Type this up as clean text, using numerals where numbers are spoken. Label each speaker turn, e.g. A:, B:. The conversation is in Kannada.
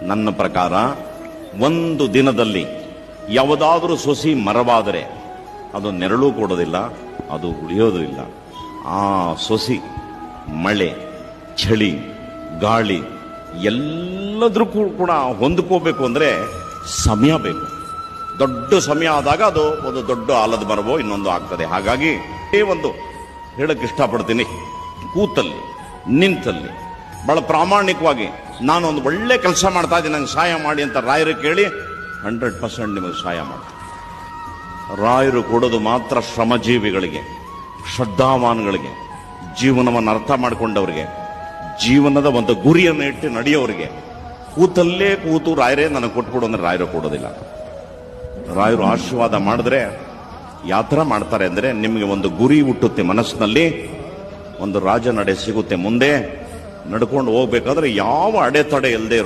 A: ನನ್ನ ಪ್ರಕಾರ ಒಂದು ದಿನದಲ್ಲಿ ಯಾವುದಾದ್ರೂ ಸೊಸಿ ಮರವಾದರೆ ಅದು ನೆರಳು ಕೊಡೋದಿಲ್ಲ, ಅದು ಉಳಿಯೋದು ಇಲ್ಲ. ಆ ಸೊಸಿ ಮಳೆ, ಚಳಿ, ಗಾಳಿ ಎಲ್ಲದ್ರೂ ಕೂಡ ಹೊಂದ್ಕೋಬೇಕು ಅಂದ್ರೆ ಸಮಯ ಬೇಕು. ದೊಡ್ಡ ಸಮಯ ಆದಾಗ ಅದು ಒಂದು ದೊಡ್ಡ ಆಲದ ಮರವೋ ಇನ್ನೊಂದು ಆಗ್ತದೆ. ಹಾಗಾಗಿ ಒಂದು ಹೇಳಕ್ ಇಷ್ಟಪಡ್ತೀನಿ, ಕೂತಲ್ಲಿ ನಿಂತಲ್ಲಿ ಬಹಳ ಪ್ರಾಮಾಣಿಕವಾಗಿ ನಾನು ಒಂದು ಒಳ್ಳೆ ಕೆಲಸ ಮಾಡ್ತಾ ಇದ್ದೀನಿ, ನಂಗೆ ಸಹಾಯ ಮಾಡಿ ಅಂತ ರಾಯರು ಕೇಳಿ 100% ನಿಮಗೆ ಸಹಾಯ ಮಾಡ್ತೀನಿ. ರಾಯರು ಕೊಡೋದು ಮಾತ್ರ ಶ್ರಮಜೀವಿಗಳಿಗೆ, ಶ್ರದ್ಧಾವಾನ್ಗಳಿಗೆ, ಜೀವನವನ್ನು ಅರ್ಥ ಮಾಡಿಕೊಂಡವರಿಗೆ, ಜೀವನದ ಒಂದು ಗುರಿಯನ್ನು ಇಟ್ಟು ನಡೆಯೋರಿಗೆ. ಕೂತಲ್ಲೇ ಕೂತು ರಾಯರೇ ನನಗೆ ಕೊಟ್ಬಿಡು ಅಂದ್ರೆ ರಾಯರು ಕೊಡೋದಿಲ್ಲ. ರಾಯರು ಆಶೀರ್ವಾದ ಮಾಡಿದ್ರೆ ಯಾವ ಥರ ಮಾಡ್ತಾರೆ ಅಂದರೆ, ನಿಮಗೆ ಒಂದು ಗುರಿ ಹುಟ್ಟುತ್ತೆ ಮನಸ್ಸಿನಲ್ಲಿ, ಒಂದು ರಾಜ ನಡೆ ಸಿಗುತ್ತೆ. ಮುಂದೆ ನಡ್ಕೊಂಡು ಹೋಗ್ಬೇಕಾದ್ರೆ ಯಾವ ಅಡೆತಡೆ ಇಲ್ಲದೆ